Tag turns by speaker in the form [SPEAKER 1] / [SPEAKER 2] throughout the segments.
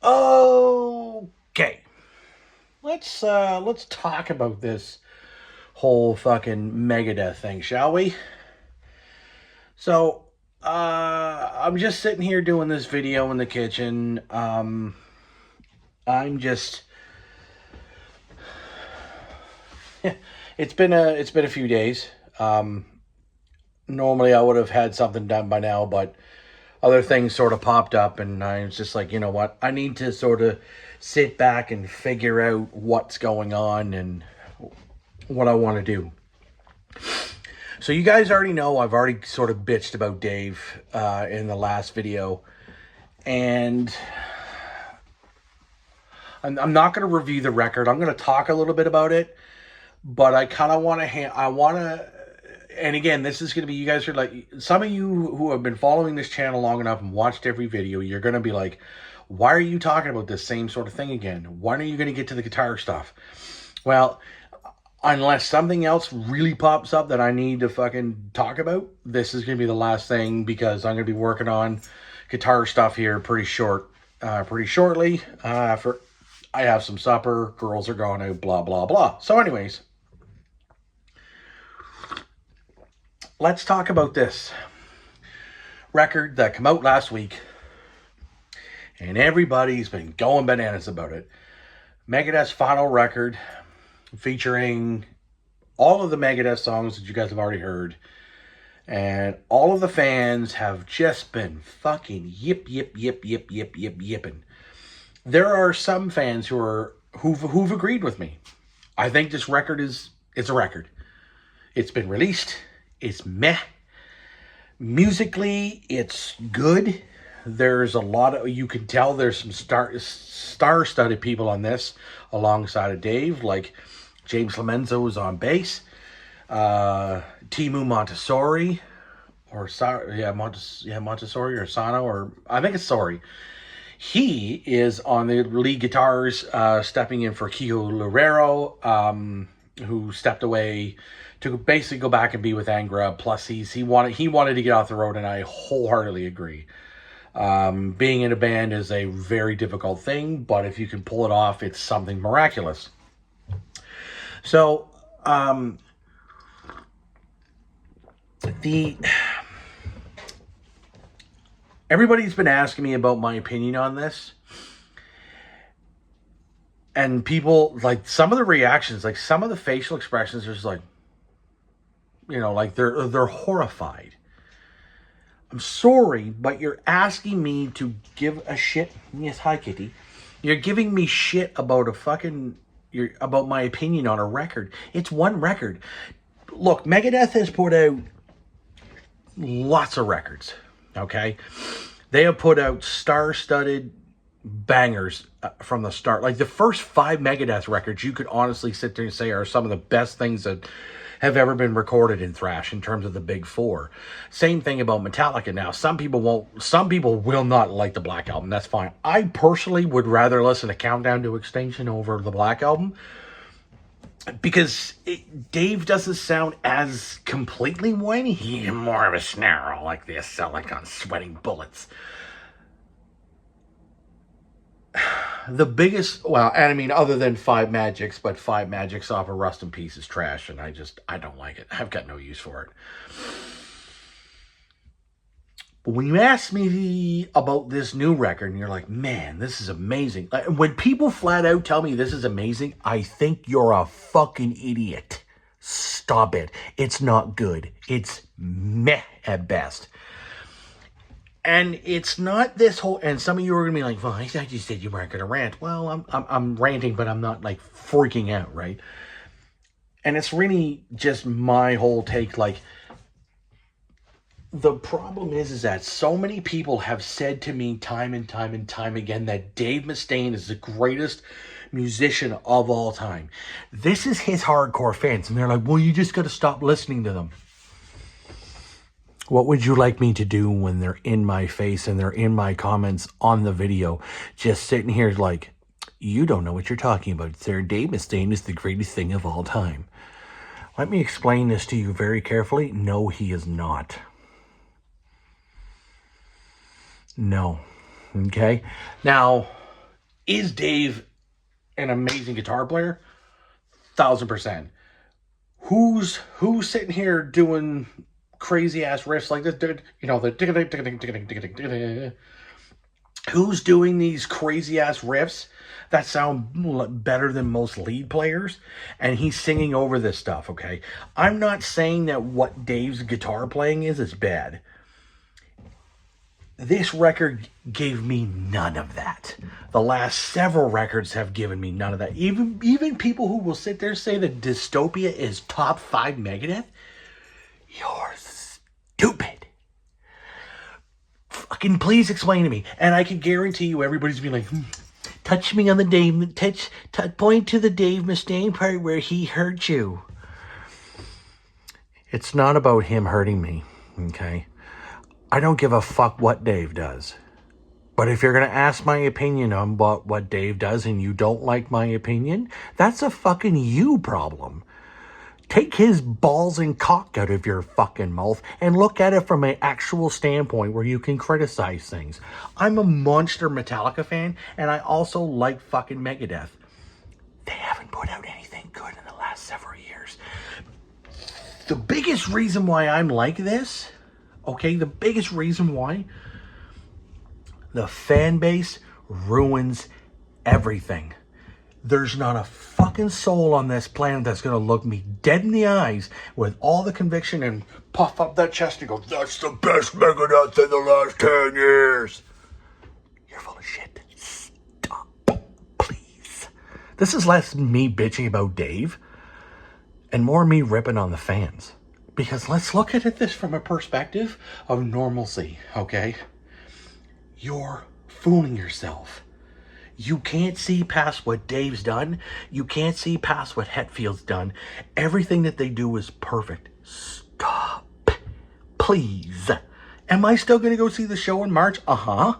[SPEAKER 1] Okay. Let's talk about this whole fucking Megadeth thing, shall we? So, I'm just sitting here doing this video in the kitchen. I'm just it's been a few days. Normally I would have had something done by now, but other things sort of popped up, and I was just like, you know what? I need to sort of sit back and figure out what's going on and what I want to do. So you guys already know I've already sort of bitched about Dave in the last video, and I'm not going to review the record. I'm going to talk a little bit about it, but I kind of want to. And again, this is going to be, you guys are like, some of you who have been following this channel long enough and watched every video, you're going to be like, why are you talking about this same sort of thing again? When are you going to get to the guitar stuff? Well, unless something else really pops up that I need to fucking talk about, this is going to be the last thing, because I'm going to be working on guitar stuff here pretty shortly. After I have some supper, girls are going out, blah, blah, blah. So anyways, let's talk about this record that came out last week, and everybody's been going bananas about it. Megadeth's final record, featuring all of the Megadeth songs that you guys have already heard, and all of the fans have just been fucking yipping. There are some fans who've agreed with me. I think this record it's a record. It's been released. It's meh. Musically, it's good. There's a lot of, you can tell there's some star-studded people on this, alongside of Dave, like James Clemenzo is on bass, Timu Montessori, Montessori or Sano, or I think it's Sori. He is on the lead guitars, stepping in for Kiko Loureiro, who stepped away to basically go back and be with Angra. Plus, he wanted to get off the road, and I wholeheartedly agree. Being in a band is a very difficult thing, but if you can pull it off, it's something miraculous. So, everybody's been asking me about my opinion on this. And people, like, some of the reactions, like some of the facial expressions are just like, you know, like they're horrified. I'm sorry, but you're asking me to give a shit. Yes, hi, Kitty. You're giving me shit about about my opinion on a record. It's one record. Look, Megadeth has put out lots of records, okay? They have put out star-studded bangers from the start. Like the first 5 Megadeth records, you could honestly sit there and say are some of the best things that have ever been recorded in thrash in terms of the big 4. Same thing about Metallica. Now, some people will not like the Black Album. That's fine. I personally would rather listen to Countdown to Extinction over the Black Album, because Dave doesn't sound as completely whiny. He's more of a snarl like this, so like on Sweating Bullets. The biggest, well, and I mean, other than Five Magics, but Five Magics off of Rust in Peace is trash, and I don't like it. I've got no use for it. But when you ask me about this new record, and you're like, man, this is amazing. When people flat out tell me this is amazing, I think you're a fucking idiot. Stop it. It's not good. It's meh at best. And it's not this whole, and some of you are going to be like, well, I thought you said you weren't going to rant. Well, I'm ranting, but I'm not like freaking out, right? And it's really just my whole take. Like, the problem is that so many people have said to me time and time again that Dave Mustaine is the greatest musician of all time. This is his hardcore fans, and they're like, well, you just got to stop listening to them. What would you like me to do when they're in my face and they're in my comments on the video, just sitting here like, you don't know what you're talking about, sir. Dave Mustaine is the greatest thing of all time. Let me explain this to you very carefully. No, he is not. No. Okay? Now, Is Dave an amazing guitar player? 1000%. Who's sitting here doing crazy ass riffs like this? You know, the who's doing these crazy ass riffs that sound better than most lead players, and he's singing over this stuff. Okay, I'm not saying that what Dave's guitar playing is bad. This record gave me none of that. The last several records have given me none of that. Even people who will sit there and say that Dystopia is top 5 Megadeth, you're stupid. Fucking please explain to me. And I can guarantee you everybody's been like, touch me on the Dave, point to the Dave Mustaine part where he hurt you. It's not about him hurting me, okay? I don't give a fuck what Dave does. But if you're going to ask my opinion on what Dave does and you don't like my opinion, that's a fucking you problem. Take his balls and cock out of your fucking mouth and look at it from an actual standpoint where you can criticize things. I'm a monster Metallica fan, and I also like fucking Megadeth. They haven't put out anything good in the last several years. The biggest reason why I'm like this, okay, the biggest reason why, the fan base ruins everything. There's not a fucking soul on this planet that's going to look me dead in the eyes with all the conviction and puff up that chest and go, that's the best Megadeth in the last 10 years. You're full of shit. Stop, please. This is less me bitching about Dave and more me ripping on the fans. Because let's look at this from a perspective of normalcy, okay? You're fooling yourself. You can't see past what Dave's done. You can't see past what Hetfield's done. Everything that they do is perfect. Stop. Please. Am I still going to go see the show in March? Uh-huh.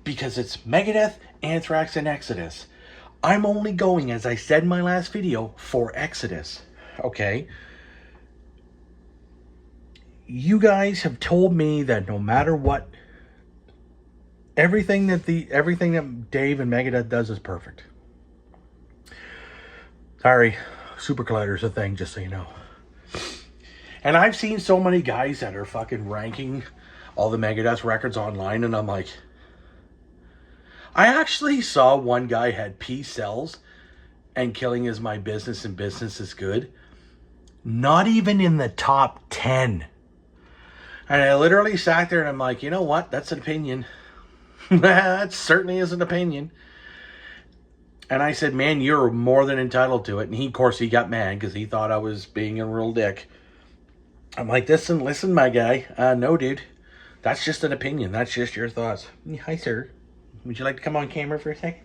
[SPEAKER 1] Because it's Megadeth, Anthrax, and Exodus. I'm only going, as I said in my last video, for Exodus. Okay? You guys have told me that no matter what, everything that Dave and Megadeth does is perfect. Sorry, Super Collider's a thing, just so you know. And I've seen so many guys that are fucking ranking all the Megadeth records online, and I'm like, I actually saw one guy had Peace Sells and Killing Is My Business and Business Is Good. Not even in the top 10. And I literally sat there and I'm like, you know what? That's an opinion. That certainly is an opinion. And I said, man, you're more than entitled to it. And of course, he got mad because he thought I was being a real dick. I'm like, listen, my guy. No, dude. That's just an opinion. That's just your thoughts. Hi, sir. Would you like to come on camera for a second?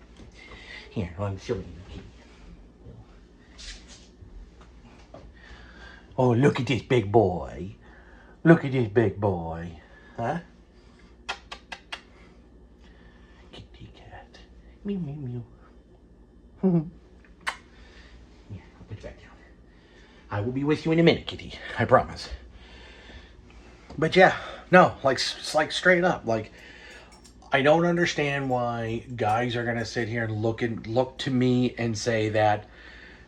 [SPEAKER 1] Here, let me show you. Oh, look at this big boy. Look at this big boy. Huh? Kitty cat. Meow, meow, meow. Here, I'll put you back down. I will be with you in a minute, kitty. I promise. But yeah, no, like straight up. Like, I don't understand why guys are going to sit here and look to me and say that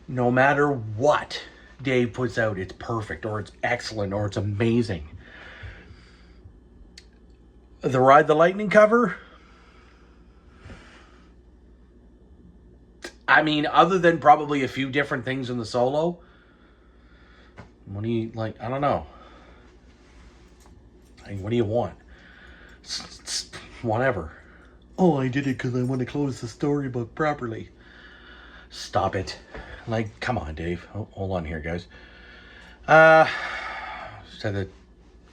[SPEAKER 1] no matter what Dave puts out, it's perfect or it's excellent or it's amazing. The Ride the Lightning cover, I mean, other than probably a few different things in the solo, what do you, like, I don't know. I mean, what do you want? Whatever. Oh, I did it because I want to close the storybook properly. Stop it. Like, come on, Dave. Oh, hold on here, guys. Just had to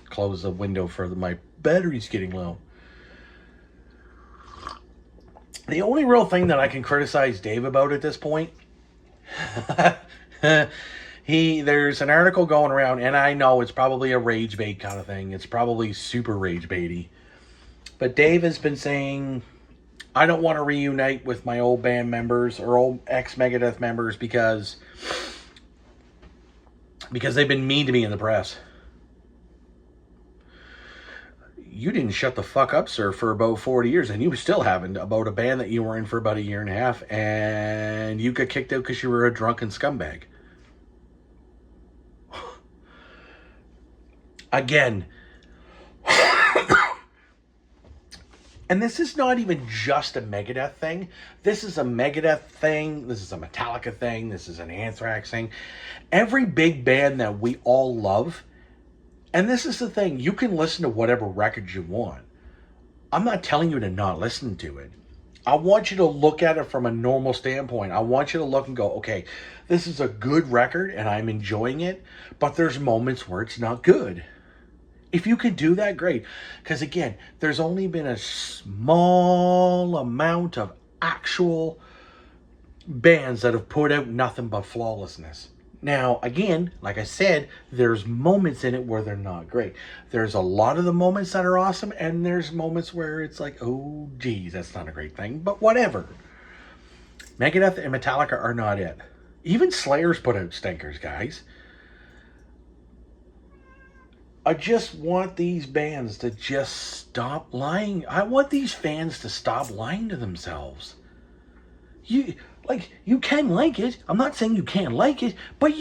[SPEAKER 1] close the window for my battery's getting low. The only real thing that I can criticize Dave about at this point, there's an article going around, and I know it's probably a rage bait kind of thing. It's probably super rage baity. But Dave has been saying, I don't want to reunite with my old band members or old ex-Megadeth members because they've been mean to me in the press. you didn't shut the fuck up, sir, for about 40 years, and you still haven't, about a band that you were in for about a year and a half, and you got kicked out because you were a drunken scumbag. Again, and this is not even just a Megadeth thing. This is a Megadeth thing. This is a Metallica thing. This is an Anthrax thing. Every big band that we all love. And this is the thing. You can listen to whatever record you want. I'm not telling you to not listen to it. I want you to look at it from a normal standpoint. I want you to look and go, okay, this is a good record and I'm enjoying it. But there's moments where it's not good. If you can do that, great. Because again, there's only been a small amount of actual bands that have put out nothing but flawlessness. Now, again, like I said, there's moments in it where they're not great. There's a lot of the moments that are awesome, and there's moments where it's like, oh, geez, that's not a great thing. But whatever. Megadeth and Metallica are not it. Even Slayer's put out stinkers, guys. I just want these bands to just stop lying. I want these fans to stop lying to themselves. You can like it. I'm not saying you can't like it, but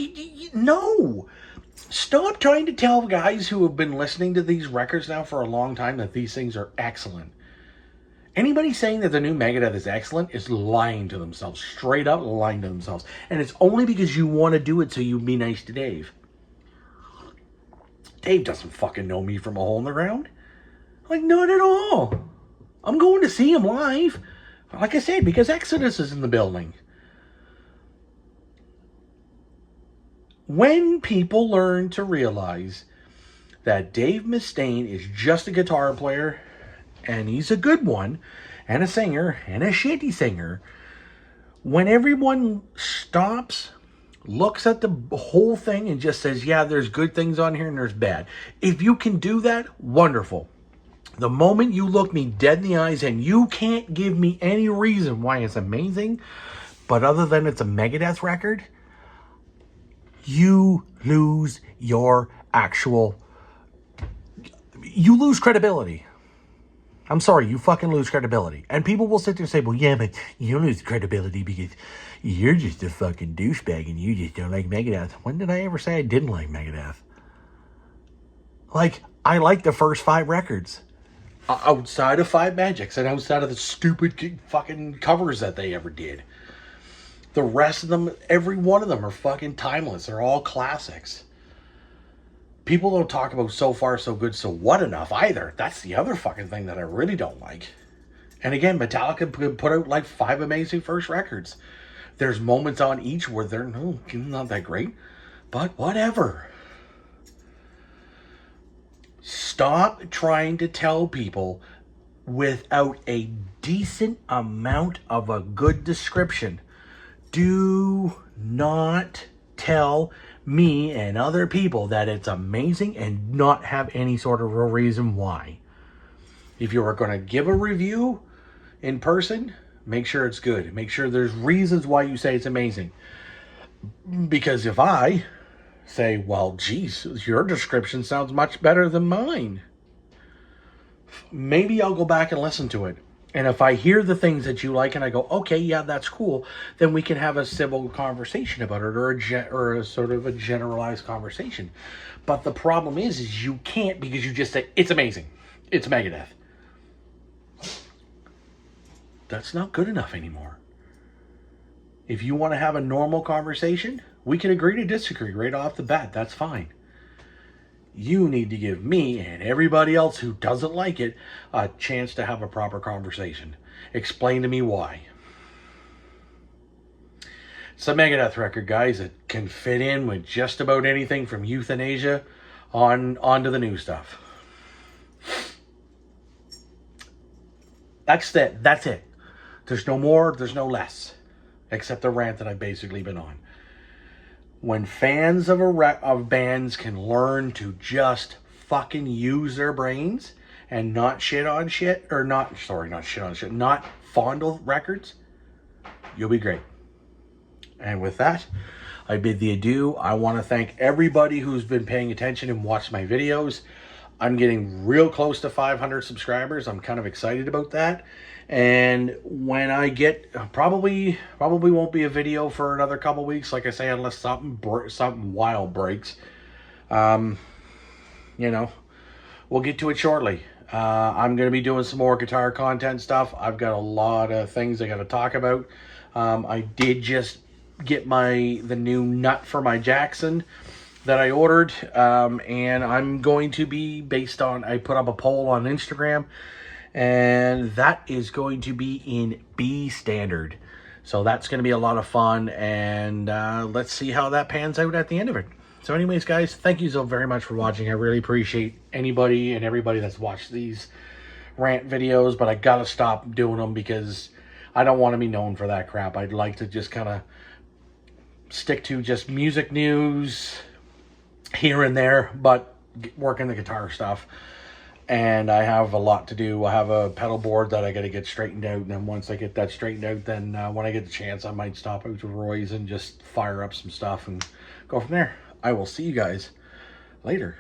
[SPEAKER 1] no. Stop trying to tell guys who have been listening to these records now for a long time that these things are excellent. Anybody saying that the new Megadeth is excellent is lying to themselves. Straight up lying to themselves. And it's only because you want to do it so you be nice to Dave. Dave doesn't fucking know me from a hole in the ground. Like, not at all. I'm going to see him live. Like I said, because Exodus is in the building. When people learn to realize that Dave Mustaine is just a guitar player, and he's a good one, and a singer, and a shitty singer, when everyone stops, looks at the whole thing and just says, yeah, there's good things on here and there's bad. If you can do that, wonderful. The moment you look me dead in the eyes and you can't give me any reason why it's amazing, but other than it's a Megadeth record, you lose your you lose credibility. I'm sorry, you fucking lose credibility. And people will sit there and say, well, yeah, but you lose credibility because you're just a fucking douchebag and you just don't like Megadeth. When did I ever say I didn't like Megadeth? Like, I like the first 5 records. Outside of Five Magics and outside of the stupid fucking covers that they ever did. The rest of them, every one of them are fucking timeless. They're all classics. People don't talk about So Far, So Good, So What enough either. That's the other fucking thing that I really don't like. And again, Metallica put out like 5 amazing first records. There's moments on each where they're not that great. But whatever. Stop trying to tell people without a decent amount of a good description. Do not tell me and other people that it's amazing and not have any sort of real reason why. If you are going to give a review in person, make sure it's good. Make sure there's reasons why you say it's amazing. Because if I say, well, geez, your description sounds much better than mine, maybe I'll go back and listen to it. And if I hear the things that you like and I go, okay, yeah, that's cool, then we can have a civil conversation about it, or a sort of a generalized conversation. But the problem is you can't, because you just say, it's amazing. It's Megadeth. That's not good enough anymore. If you want to have a normal conversation, we can agree to disagree right off the bat. That's fine. You need to give me and everybody else who doesn't like it a chance to have a proper conversation. Explain to me why. It's a Megadeth record, guys. It can fit in with just about anything from euthanasia onto the new stuff. That's it. That's it. There's no more, there's no less. Except the rant that I've basically been on. When fans of bands can learn to just fucking use their brains and not shit on shit, or not fondle records, you'll be great. And with that, I bid thee adieu. I want to thank everybody who's been paying attention and watched my videos. I'm getting real close to 500 subscribers. I'm kind of excited about that. And when I get, probably won't be a video for another couple weeks, like I say, unless something wild breaks. You know, we'll get to it shortly. I'm going to be doing some more guitar content stuff. I've got a lot of things I got to talk about. I did just get the new nut for my Jackson that I ordered, and I'm going to be I put up a poll on Instagram, and that is going to be in B standard. So that's going to be a lot of fun, and let's see how that pans out at the end of it. So anyways, guys, thank you so very much for watching. I really appreciate anybody and everybody that's watched these rant videos, but I gotta stop doing them because I don't want to be known for that crap. I'd like to just kind of stick to just music news here and there, but working the guitar stuff. And I have a lot to do. I have a pedal board that I got to get straightened out, and then once I get that straightened out, then when I get the chance, I might stop out to Roy's and just fire up some stuff and go from there. I will see you guys later.